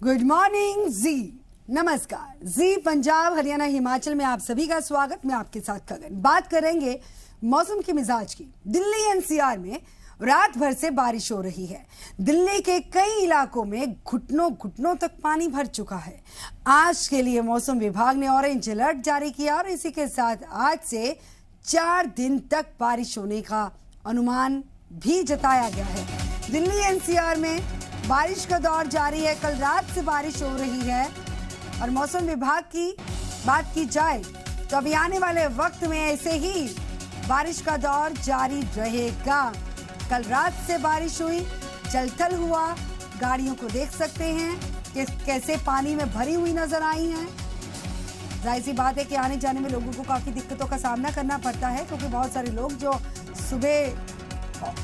Good morning जी, नमस्कार जी। पंजाब, हरियाणा, हिमाचल में आप सभी का स्वागत। मैं आपके साथ खगन। बात करेंगे मौसम के मिजाज की। दिल्ली एनसीआर में रात भर से बारिश हो रही है। दिल्ली के कई इलाकों में घुटनों घुटनों तक पानी भर चुका है। आज के लिए मौसम विभाग ने ऑरेंज अलर्ट जारी किया और इसी के साथ आज से 4 दिन तक बारिश होने का अनुमान भी जताया गया है। दिल्ली एनसीआर में बारिश का दौर जारी है। कल रात से बारिश हो रही है और मौसम विभाग की बात की जाए तो अभी आने वाले वक्त में ऐसे ही बारिश का दौर जारी रहेगा। कल रात से बारिश हुई, जलथल हुआ, गाड़ियों को देख सकते हैं कि कैसे पानी में भरी हुई नजर आई हैं। जाहिर सी बात है कि आने जाने में लोगों को काफ़ी दिक्कतों का सामना करना पड़ता है, क्योंकि बहुत सारे लोग जो सुबह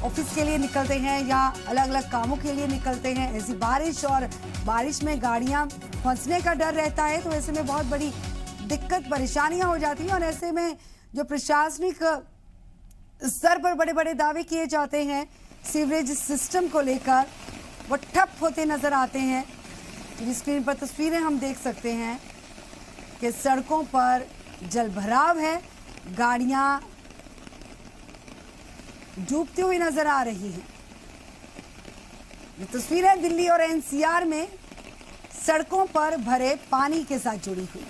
ऑफिस के लिए निकलते हैं या अलग अलग कामों के लिए निकलते हैं, ऐसी बारिश और बारिश में गाड़ियां फंसने का डर रहता है, तो ऐसे में बहुत बड़ी दिक्कत परेशानियां हो जाती हैं। और ऐसे में जो प्रशासनिक स्तर पर बड़े बड़े दावे किए जाते हैं सीवरेज सिस्टम को लेकर, वो ठप होते नजर आते हैं। स्क्रीन पर तस्वीरें हम देख सकते हैं कि सड़कों पर जलभराव है, गाड़ियां डूबती हुई नजर आ रही है। ये तस्वीरें दिल्ली और एनसीआर में सड़कों पर भरे पानी के साथ जुड़ी हुई।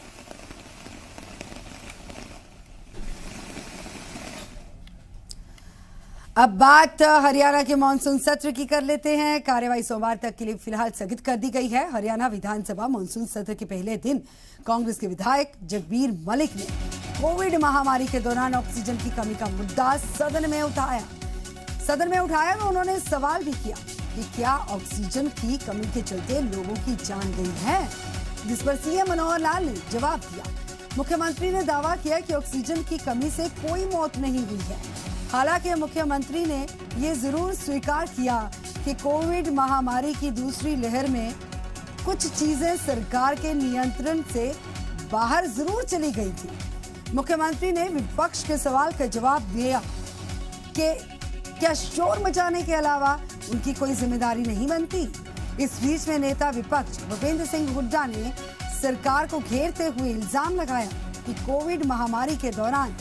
अब बात हरियाणा के मानसून सत्र की कर लेते हैं। कार्यवाही सोमवार तक के लिए फिलहाल स्थगित कर दी गई है। हरियाणा विधानसभा मानसून सत्र के पहले दिन कांग्रेस के विधायक जगबीर मलिक ने कोविड महामारी के दौरान ऑक्सीजन की कमी का मुद्दा सदन में उठाया तो उन्होंने सवाल भी किया कि क्या ऑक्सीजन की कमी के चलते लोगों की जान गई है, जिस पर सीएम मनोहर लाल ने जवाब दिया। मुख्यमंत्री ने दावा किया कि ऑक्सीजन की कमी से कोई मौत नहीं हुई है। हालांकि मुख्यमंत्री ने ये जरूर स्वीकार किया कि कोविड महामारी की दूसरी लहर में कुछ चीजें सरकार के नियंत्रण से बाहर जरूर चली गई थी। मुख्यमंत्री ने विपक्ष के सवाल का जवाब दिया कि क्या शोर मचाने के अलावा उनकी कोई जिम्मेदारी नहीं बनती। इस बीच में नेता विपक्ष भूपेंद्र सिंह हुड्डा ने सरकार को घेरते हुए इल्जाम लगाया कि कोविड महामारी के दौरान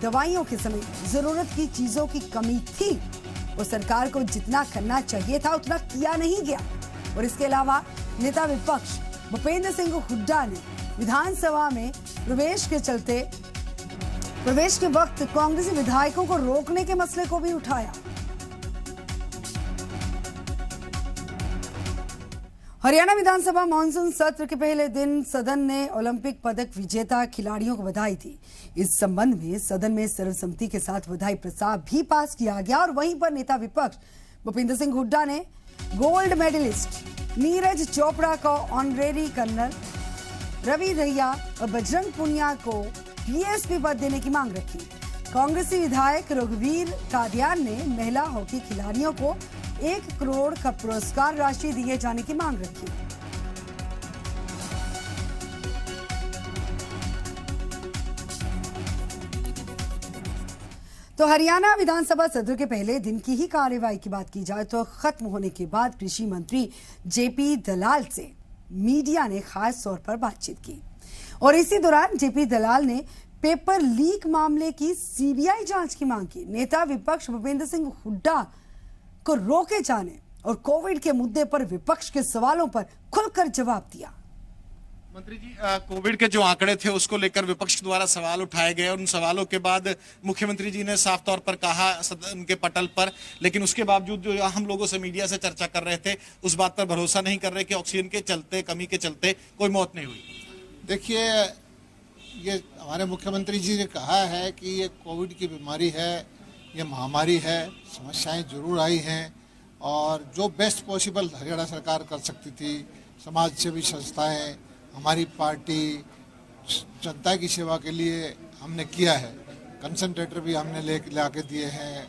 दवाइयों के समेत जरूरत की चीजों की कमी थी और सरकार को जितना करना चाहिए था उतना किया नहीं गया। और इसके अलावा नेता विपक्ष भूपेंद्र सिंह हुड्डा ने विधानसभा में प्रवेश के वक्त कांग्रेसी विधायकों को रोकने के मसले को भी उठाया। हरियाणा विधानसभा मानसून सत्र के पहले दिन सदन ने ओलंपिक पदक विजेता खिलाड़ियों को बधाई दी। इस संबंध में सदन में सर्वसम्मति के साथ बधाई प्रस्ताव भी पास किया गया और वहीं पर नेता विपक्ष भूपेंद्र सिंह हुड्डा ने गोल्ड मेडलिस्ट नीरज चोपड़ा को ऑनरेरी कर्नल, रवि दहिया और बजरंग पुनिया को डीएसपी पद देने की मांग रखी। कांग्रेसी विधायक रघुवीर कादियान ने महिला हॉकी खिलाड़ियों को 1 करोड़ का पुरस्कार राशि दिए जाने की मांग रखी। तो हरियाणा विधानसभा सत्र के पहले दिन की ही कार्यवाही की बात की जाए तो खत्म होने के बाद कृषि मंत्री जेपी दलाल से मीडिया ने खास तौर पर बातचीत की और इसी दौरान जेपी दलाल ने पेपर लीक मामले की सीबीआई जांच की मांग की। नेता विपक्ष भूपेंद्र सिंह हुड्डा को रोके जाने और कोविड के मुद्दे पर विपक्ष के सवालों पर खुलकर जवाब दिया। मंत्री जी, कोविड के जो आंकड़े थे उसको लेकर विपक्ष द्वारा सवाल उठाए गए और उन सवालों के बाद मुख्यमंत्री जी ने साफ तौर पर कहा सदन के पटल पर, लेकिन उसके बावजूद जो हम लोगों से मीडिया से चर्चा कर रहे थे उस बात पर भरोसा नहीं कर रहे कि ऑक्सीजन के चलते, कमी के चलते कोई मौत नहीं हुई। देखिए, ये हमारे मुख्यमंत्री जी ने कहा है कि ये कोविड की बीमारी है, ये महामारी है, समस्याएं जरूर आई हैं और जो बेस्ट पॉसिबल हरियाणा सरकार कर सकती थी, समाज सेवी संस्थाएं, हमारी पार्टी जनता की सेवा के लिए हमने किया है। कंसंट्रेटर भी हमने ला के दिए हैं,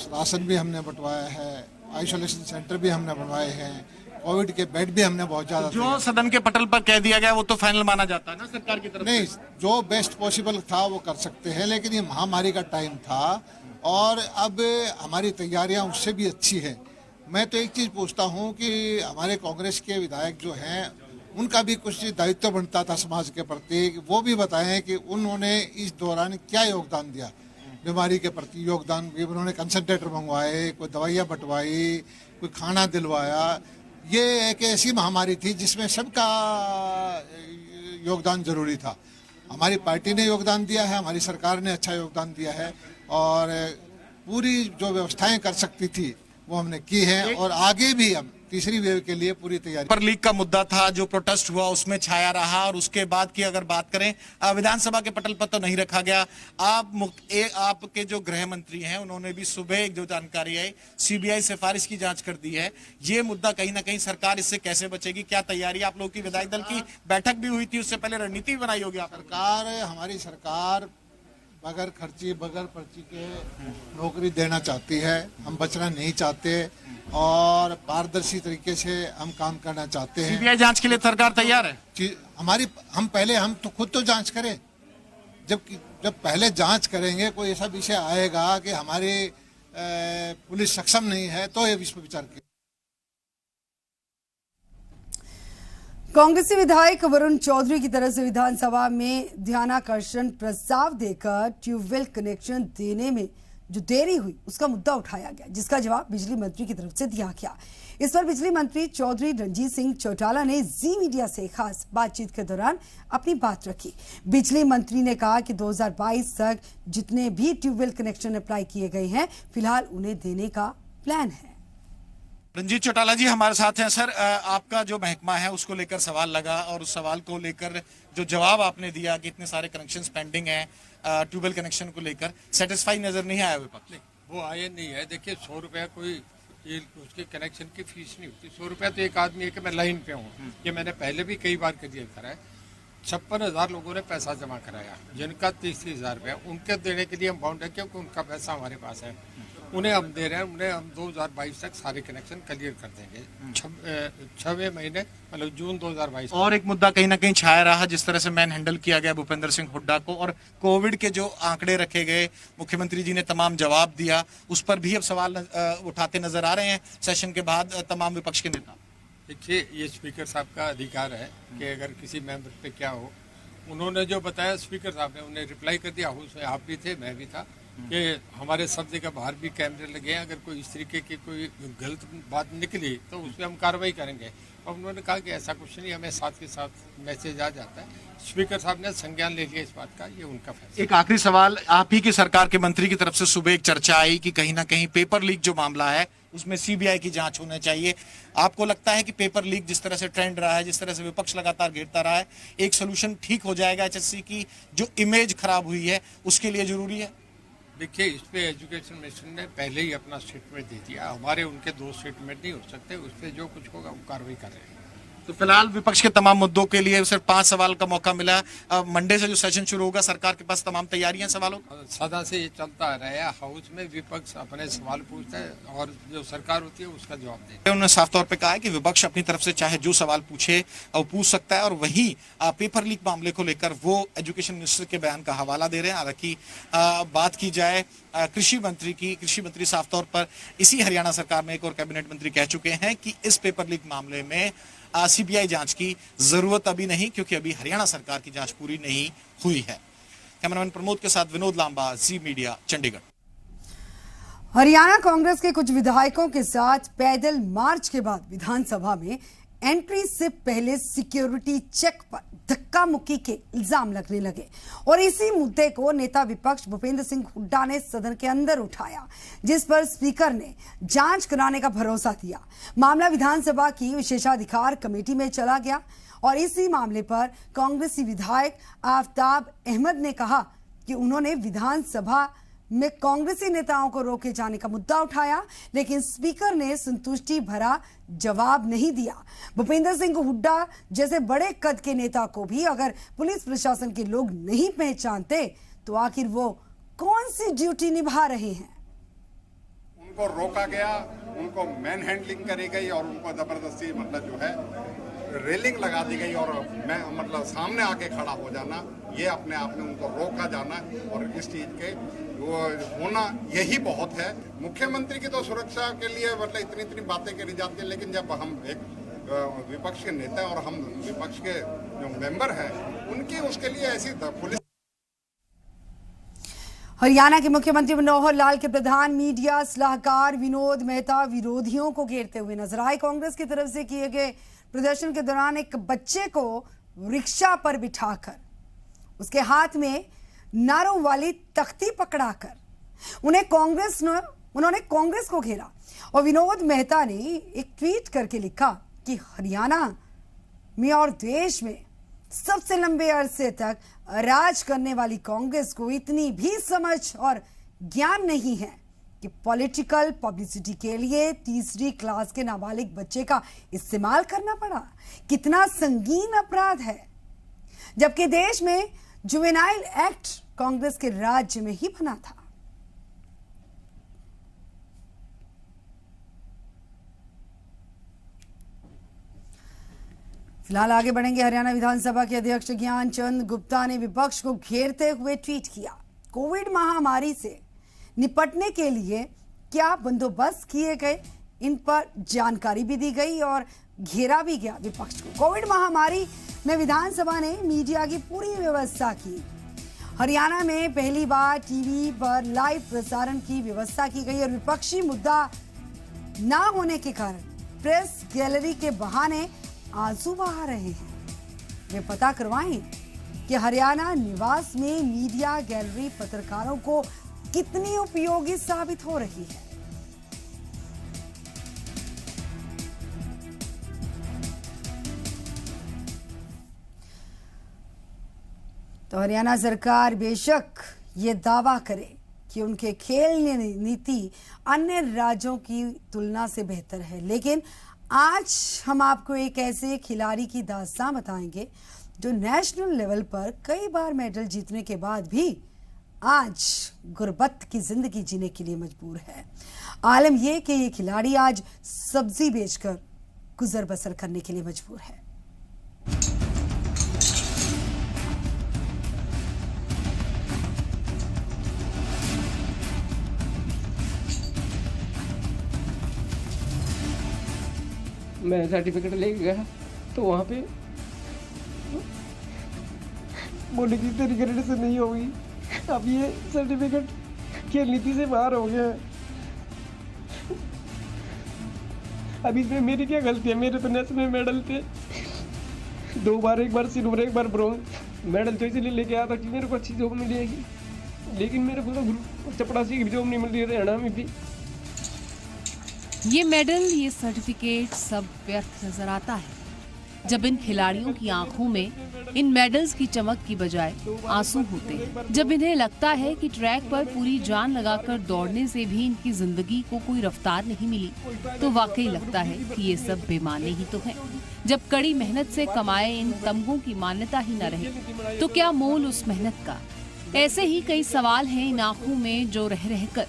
राशन भी हमने बंटवाया है, आइसोलेशन सेंटर भी हमने बनवाए हैं, कोविड के बेड भी हमने बहुत ज्यादा जो सदन के पटल पर कह दिया गया वो तो फाइनल माना जाता है ना सरकार की तरफ नहीं, जो बेस्ट पॉसिबल था वो कर सकते हैं, लेकिन ये महामारी का टाइम था और अब हमारी तैयारियां उससे भी अच्छी है। मैं तो एक चीज़ पूछता हूँ कि हमारे कांग्रेस के विधायक जो हैं उनका भी कुछ दायित्व बनता था समाज के प्रति, वो भी बताएं कि उन्होंने इस दौरान क्या योगदान दिया बीमारी के प्रति। योगदान भी उन्होंने कंसंट्रेटर मंगवाए, कोई दवाइयाँ बंटवाई, कोई खाना दिलवाया। ये एक ऐसी महामारी थी जिसमें सबका योगदान जरूरी था। हमारी पार्टी ने योगदान दिया है, हमारी सरकार ने अच्छा योगदान दिया है और पूरी जो व्यवस्थाएं कर सकती थी वो हमने की है और आगे भी हम तीसरी वेव के लिए पूरी तैयारी। पेपर लीक का मुद्दा था जो प्रोटेस्ट हुआ उसमें छाया रहा और उसके बाद की अगर बात करें विधानसभा के पटल पर तो नहीं रखा गया। आपके जो गृह मंत्री हैं उन्होंने भी सुबह एक जो जानकारी आई सीबीआई सिफारिश की जांच कर दी है। ये मुद्दा कहीं ना कहीं सरकार इससे कैसे बचेगी, क्या तैयारी आप लोगों की? विधायक दल की बैठक भी हुई थी, उससे पहले रणनीति बनाई होगी आप? हमारी सरकार बगैर खर्ची बगैर पर्ची के नौकरी देना चाहती है। हम बचना नहीं चाहते और पारदर्शी तरीके से हम काम करना चाहते हैं। सीबीआई जांच के लिए सरकार तैयार है? हम तो खुद तो जांच करें। जब पहले जांच करेंगे, कोई ऐसा विषय आएगा कि हमारी पुलिस सक्षम नहीं है तो ये विश्व विचार किया। कांग्रेसी विधायक वरुण चौधरी की तरफ से विधानसभा में ध्यानाकर्षण प्रस्ताव देकर ट्यूबवेल कनेक्शन देने में जो देरी हुई उसका मुद्दा उठाया गया, जिसका जवाब बिजली मंत्री की तरफ से दिया गया। इस पर बिजली मंत्री चौधरी रणजीत सिंह चौटाला ने जी मीडिया से खास बातचीत के दौरान अपनी बात रखी। बिजली मंत्री ने कहा कि 2022 तक जितने भी ट्यूबवेल कनेक्शन अप्लाई किए गए हैं फिलहाल उन्हें देने का प्लान है। रंजीत चौटाला जी हमारे साथ हैं। सर, आपका जो महकमा है उसको लेकर सवाल लगा और उस सवाल को लेकर जो जवाब आपने दिया कि इतने सारे कनेक्शंस पेंडिंग हैं ट्यूबवेल कनेक्शन को लेकर, सेटिस्फाई नजर नहीं आया विपक्ष? वो आए नहीं है। देखिए 100 रुपया कोई उसके कनेक्शन की फीस नहीं होती। 100 रुपया तो एक आदमी है कि मैं लाइन पे हूँ, ये मैंने पहले भी कई बार करा है। 56,000 लोगों ने पैसा जमा कराया, जिनका 30,000 रुपया उनके देने के लिए हम बाउंड है क्योंकि उनका पैसा हमारे पास है। उन्हें हम दे रहे हैं, उन्हें हम 2022 तक सारे कनेक्शन क्लियर कर देंगे। 6वें महीने मतलब जून 2022। और एक मुद्दा कहीं ना कहीं छाया रहा, जिस तरह से मैन हैंडल किया गया भूपेंद्र सिंह हुड्डा को और कोविड के जो आंकड़े रखे गए, मुख्यमंत्री जी ने तमाम जवाब दिया, उस पर भी अब सवाल उठाते नजर आ रहे हैं सेशन के बाद तमाम विपक्ष के नेता। देखिए ये स्पीकर साहब का अधिकार है कि अगर किसी मेंबर पे क्या हो, उन्होंने जो बताया स्पीकर साहब ने उन्हें रिप्लाई कर दिया। उसमें आप भी थे, मैं भी था कि हमारे सब जगह बाहर भी कैमरे लगे हैं, अगर कोई इस तरीके की कोई गलत बात निकली तो उस पर हम कार्रवाई करेंगे। और उन्होंने कहा कि ऐसा कुछ नहीं, हमें साथ के साथ मैसेज आ जाता है। स्पीकर साहब ने संज्ञान ले लिया इस बात का, ये उनका फैसला। एक आखिरी सवाल, आप ही की सरकार के मंत्री की तरफ से सुबह एक चर्चा आई कि कहीं ना कहीं पेपर लीक जो मामला है उसमें सीबीआई की जांच होनी चाहिए। आपको लगता है कि पेपर लीक जिस तरह से ट्रेंड रहा है, जिस तरह से विपक्ष लगातार घेरता रहा है, एक सोल्यूशन ठीक हो जाएगा? एचएससी की जो इमेज खराब हुई है उसके लिए जरूरी है? देखिए इस पे एजुकेशन मिनिस्टर ने पहले ही अपना स्टेटमेंट दे दिया। हमारे उनके 2 स्टेटमेंट नहीं हो सकते, उस पर जो कुछ होगा वो कार्रवाई कर रहे हैं। तो फिलहाल विपक्ष के तमाम मुद्दों के लिए सिर्फ 5 सवाल का मौका मिला। मंडे से जो सेशन शुरू होगा सरकार के पास तमाम तैयारियां सवालों? सदा से ये चलता आ रहा है, हाउस में विपक्ष अपने सवाल पूछता है और जो सरकार होती है उसका जवाब देती है। उन्होंने साफ तौर पे कहा है कि विपक्ष अपनी तरफ से चाहे जो सवाल पूछे वो पूछ सकता है और वही पेपर लीक मामले को लेकर वो एजुकेशन मिनिस्टर के बयान का हवाला दे रहे हैं। हालांकि बात की जाए कृषि मंत्री की, कृषि मंत्री साफ तौर पर इसी हरियाणा सरकार में एक और कैबिनेट मंत्री कह चुके हैं कि इस पेपर लीक मामले में सीबीआई जांच की जरूरत अभी नहीं, क्योंकि अभी हरियाणा सरकार की जांच पूरी नहीं हुई है। कैमरामैन प्रमोद के साथ विनोद लांबा, जी मीडिया, चंडीगढ़। हरियाणा कांग्रेस के कुछ विधायकों के साथ पैदल मार्च के बाद विधानसभा में एंट्री से पहले सिक्योरिटी चेक पर धक्का मुक्की के इल्जाम लगने लगे और इसी मुद्दे को नेता विपक्ष भूपेंद्र सिंह हुड्डा ने सदन के अंदर उठाया, जिस पर स्पीकर ने जांच कराने का भरोसा दिया। मामला विधानसभा की विशेषाधिकार कमेटी में चला गया और इसी मामले पर कांग्रेसी विधायक आफ्ताब अहमद ने कहा कि उन्होंने विधानसभा में कांग्रेसी नेताओं को रोके जाने का मुद्दा उठाया, लेकिन स्पीकर ने संतुष्टि भरा जवाब नहीं दिया। भूपेंद्र सिंह हुड्डा जैसे बड़े कद के नेता को भी अगर पुलिस प्रशासन के लोग नहीं पहचानते तो आखिर वो कौन सी ड्यूटी निभा रहे हैं? उनको रोका गया, उनको मैन हैंडलिंग करी गई और उनको जबरदस्ती मतलब जो है रेलिंग लगा दी गई और मैं मतलब सामने आके खड़ा हो जाना, ये अपने आप में उनको रोका जाना और इस चीज के वो होना यही बहुत है। मुख्यमंत्री की तो सुरक्षा के लिए मतलब इतनी इतनी बातें करी जाती हैं, लेकिन जब हम एक विपक्ष के नेता और हम विपक्ष के जो मेंबर हैं उनकी उसके लिए ऐसी पुलिस। हरियाणा के मुख्यमंत्री मनोहर लाल के प्रधान मीडिया सलाहकार विनोद मेहता विरोधियों को घेरते हुए नजर आए। कांग्रेस की तरफ से किए गए प्रदर्शन के दौरान एक बच्चे को रिक्शा पर बिठाकर उसके हाथ में नारों वाली तख्ती पकड़ाकर उन्होंने कांग्रेस को घेरा और विनोद मेहता ने एक ट्वीट करके लिखा कि हरियाणा में और देश में सबसे लंबे अरसे तक राज करने वाली कांग्रेस को इतनी भी समझ और ज्ञान नहीं है कि पॉलिटिकल पब्लिसिटी के लिए तीसरी क्लास के नाबालिग बच्चे का इस्तेमाल करना पड़ा। कितना संगीन अपराध है, जबकि देश में जुवेनाइल एक्ट कांग्रेस के राज्य में ही बना था। फिलहाल आगे बढ़ेंगे। हरियाणा विधानसभा के अध्यक्ष ज्ञानचंद गुप्ता ने विपक्ष को घेरते हुए ट्वीट किया, कोविड महामारी से निपटने के लिए क्या बंदोबस्त किए गए इन पर जानकारी भी दी गई और घेरा भी गया विपक्ष को। कोविड महामारी में विधानसभा ने मीडिया की पूरी व्यवस्था की। हरियाणा में पहली बार टीवी पर लाइव प्रसारण की व्यवस्था की गई और विपक्षी मुद्दा ना होने के कारण प्रेस गैलरी के बहाने आंसू बहा रहे हैं। वे पता करवाएं कि हरियाणा निवास में मीडिया गैलरी पत्रकारों को कितनी उपयोगी साबित हो रही है। तो हरियाणा सरकार बेशक ये दावा करे कि उनके खेल नीति अन्य राज्यों की तुलना से बेहतर है, लेकिन आज हम आपको एक ऐसे खिलाड़ी की दास्तां बताएंगे जो नेशनल लेवल पर कई बार मेडल जीतने के बाद भी आज गुर्बत की जिंदगी जीने के लिए मजबूर है। आलम यह कि ये खिलाड़ी आज सब्जी बेचकर गुजर बसर करने के लिए मजबूर है। मैं सर्टिफिकेट लेके गया तो वहाँ पे बोले कि तेरी ग्रेडेशन नहीं होगी, अब ये सर्टिफिकेट खेल नीति से बाहर हो गया है। अब इसमें मेरी क्या गलती है? मेरे तो नेशनल मेडल थे 2 बार, एक बार सिल्वर एक बार ब्रॉन्ज मेडल तो इसलिए लेके आया था कि मेरे को अच्छी जॉब मिलेगी, लेकिन मेरे को तो चपड़ासी की जॉब नहीं मिल रही हरियाणा में भी। ये मेडल, ये सर्टिफिकेट सब व्यर्थ नजर आता है जब इन खिलाड़ियों की आंखों में इन मेडल्स की चमक की बजाय आंसू होते हैं। जब इन्हें लगता है कि ट्रैक पर पूरी जान लगाकर दौड़ने से भी इनकी जिंदगी को कोई रफ्तार नहीं मिली, तो वाकई लगता है कि ये सब बेमाने ही तो हैं। जब कड़ी मेहनत से कमाए इन तमगों की मान्यता ही न रहे तो क्या मोल उस मेहनत का? ऐसे ही कई सवाल हैं इन आंखों में जो रह रहकर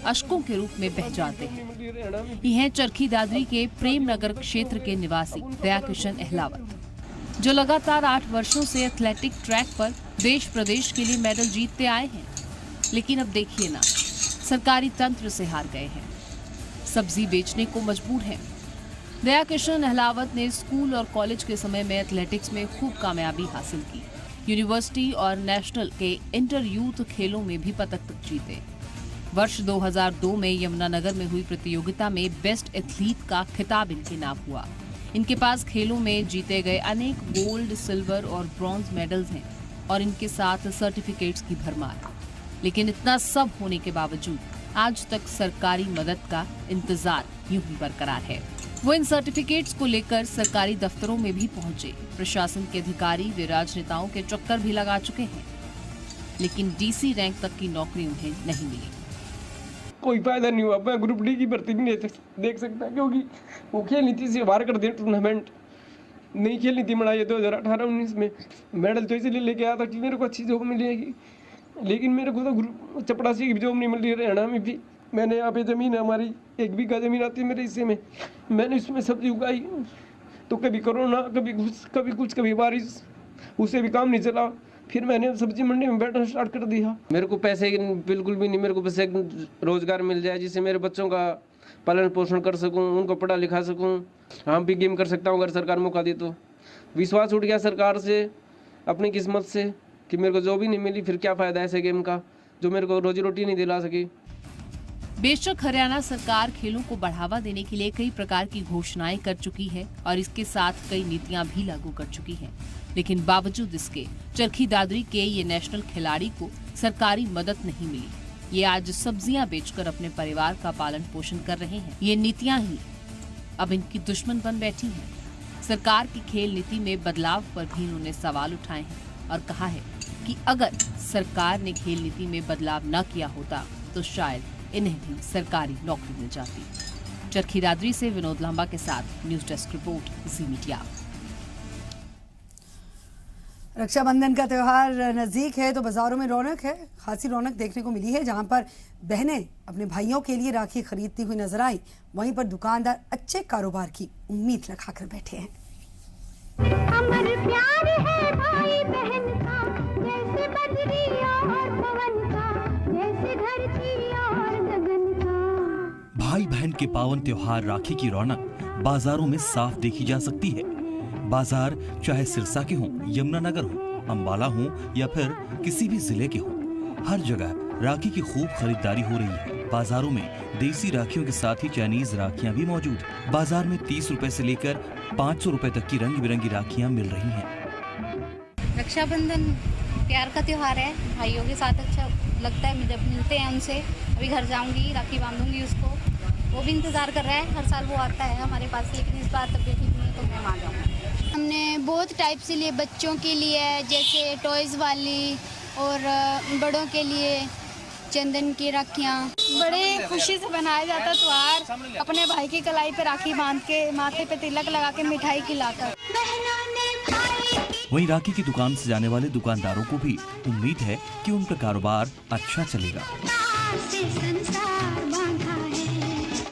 अश्कों के रूप में बह जाते हैं। ये हैं चरखी दादरी के प्रेम नगर क्षेत्र के निवासी दया किशन अहलावत, जो लगातार 8 वर्षों से एथलेटिक ट्रैक पर देश प्रदेश के लिए मेडल जीतते आए हैं। लेकिन अब देखिए ना, सरकारी तंत्र से हार गए हैं, सब्जी बेचने को मजबूर हैं। दया किशन अहलावत ने स्कूल और कॉलेज के समय में एथलेटिक्स में खूब कामयाबी हासिल की। यूनिवर्सिटी और नेशनल के इंटर यूथ खेलों में भी पदक जीते। वर्ष 2002 में यमुनानगर में हुई प्रतियोगिता में बेस्ट एथलीट का खिताब इनके नाम हुआ। इनके पास खेलों में जीते गए अनेक गोल्ड, सिल्वर और ब्रॉन्ज मेडल्स हैं और इनके साथ सर्टिफिकेट्स की भरमार। लेकिन इतना सब होने के बावजूद आज तक सरकारी मदद का इंतजार यूं ही बरकरार है। वो इन सर्टिफिकेट्स को लेकर सरकारी दफ्तरों में भी पहुंचे। प्रशासन के अधिकारी वे राजनेताओं के चक्कर भी लगा चुके हैं, लेकिन डीसी रैंक तक की नौकरी उन्हें नहीं मिली। कोई फायदा नहीं हुआ। मैं ग्रुप डी की भर्ती भी नहीं देख सकता, क्योंकि वो खेल नीति से बाहर कर दिया। टूर्नामेंट नहीं खेल नीति बनाई 2018-19 में। मेडल तो इसलिए लेके आया था कि मेरे को अच्छी जॉब मिलेगी, लेकिन मेरे को तो चपड़ासी की जॉब नहीं मिल रही हरियाणा में भी। मैंने यहाँ पे ज़मीन है, हमारी 1 बीघा ज़मीन आती है मेरे हिस्से में। मैंने इसमें सब्जी उगाई, तो कभी कोरोना, कभी कुछ कभी बारिश, उससे भी काम नहीं चला। फिर मैंने सब्जी मंडी में बैठना स्टार्ट कर दिया। मेरे को पैसे बिल्कुल भी नहीं, मेरे को बस एक रोजगार मिल जाए जिससे मेरे बच्चों का पालन पोषण कर सकूं, उनको पढ़ा लिखा सकूं, हम भी गेम कर सकता हूं अगर सरकार मौका दे तो। विश्वास उठ गया सरकार से, अपनी किस्मत से, कि मेरे को जॉब ही नहीं मिली, फिर क्या फ़ायदा ऐसे गेम का जो मेरे को रोजी रोटी नहीं दिला सकी। बेशक हरियाणा सरकार खेलों को बढ़ावा देने के लिए कई प्रकार की घोषणाएं कर चुकी है और इसके साथ कई नीतियां भी लागू कर चुकी है, लेकिन बावजूद इसके चरखी दादरी के ये नेशनल खिलाड़ी को सरकारी मदद नहीं मिली। ये आज सब्जियां बेचकर अपने परिवार का पालन पोषण कर रहे हैं। ये नीतियां ही अब इनकी दुश्मन बन बैठी हैं। सरकार की खेल नीति में बदलाव पर भी उन्होंने सवाल उठाए हैं और कहा है कि अगर सरकार ने खेल नीति में बदलाव न किया होता तो शायद इन्हें भी सरकारी नौकरी मिल जाती। चरखी दादरी से विनोद लांबा के साथ न्यूज डेस्क रिपोर्ट, जी मीडिया। रक्षाबंधन का त्योहार नजदीक है तो बाजारों में रौनक है, खासी रौनक देखने को मिली है। जहां पर बहनें अपने भाइयों के लिए राखी खरीदती हुई नजर आई, वहीं पर दुकानदार अच्छे कारोबार की उम्मीद लगाकर बैठे हैं। अमर प्यार है भाई बहन का, जैसे बदरी और पवन का, जैसे धरती और गगन का। भाई बहन के पावन त्योहार राखी की रौनक बाजारों में साफ देखी जा सकती है। बाजार चाहे सिरसा के हों, यमुनानगर हो, अंबाला हो या फिर किसी भी जिले के हों, हर जगह राखी की खूब खरीदारी हो रही है। बाजारों में देसी राखियों के साथ ही चाइनीज राखियां भी मौजूद। बाजार में 30 रुपए से लेकर 500 रुपए तक की रंग बिरंगी राखियां मिल रही हैं। रक्षाबंधन प्यार का त्योहार है, भाइयों के साथ अच्छा लगता है। जब मिलते हैं उनसे, अभी घर जाऊंगी, राखी बांधूंगी उसको, वो भी इंतजार कर रहा है। हर साल वो आता है हमारे पास, लेकिन इस बार तबीयत ठीक नहीं तो मैं आ जाऊंगी। हमने बहुत टाइप से लिए, बच्चों के लिए जैसे टॉयज वाली और बड़ों के लिए चंदन की राखियाँ। बड़े खुशी से बनाया जाता त्योहार, अपने भाई की कलाई पे राखी बांध के, माथे पे तिलक लगा के, मिठाई खिलाकर। वहीं राखी की दुकान से जाने वाले दुकानदारों को भी उम्मीद है कि उनका कारोबार अच्छा चलेगा।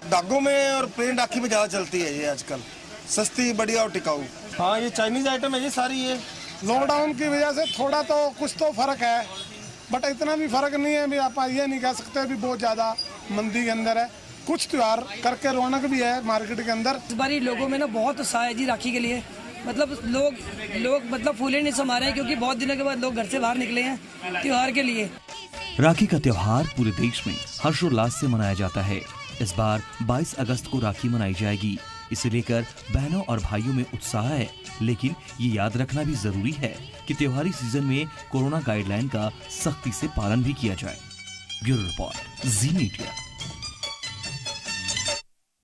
धागों में और प्लेन राखी में ज्यादा चलती है ये आजकल, सस्ती, बढ़िया और टिकाऊ। हाँ, ये चाइनीज आइटम है ये सारी। ये लॉकडाउन की वजह से थोड़ा तो कुछ तो फर्क है, बट इतना भी फर्क नहीं है। अभी आप ये नहीं कह सकते अभी बहुत ज्यादा मंदी के अंदर है। कुछ त्योहार करके रौनक भी है मार्केट के अंदर। इस बार लोगों में ना बहुत उत्साह है जी राखी के लिए। मतलब लोग मतलब फूले नहीं समा रहे हैं, क्योंकि बहुत दिनों के बाद लोग घर से बाहर निकले हैं त्योहार के लिए। राखी का त्योहार पूरे देश में हर्षोल्लास से मनाया जाता है। इस बार 22 अगस्त को राखी मनाई जाएगी। इसे लेकर बहनों और भाइयों में उत्साह है, लेकिन ये याद रखना भी जरूरी है कि त्योहारी सीजन में कोरोना गाइडलाइन का सख्ती से पालन भी किया जाए। ब्यूरो रिपोर्ट, जी मीडिया।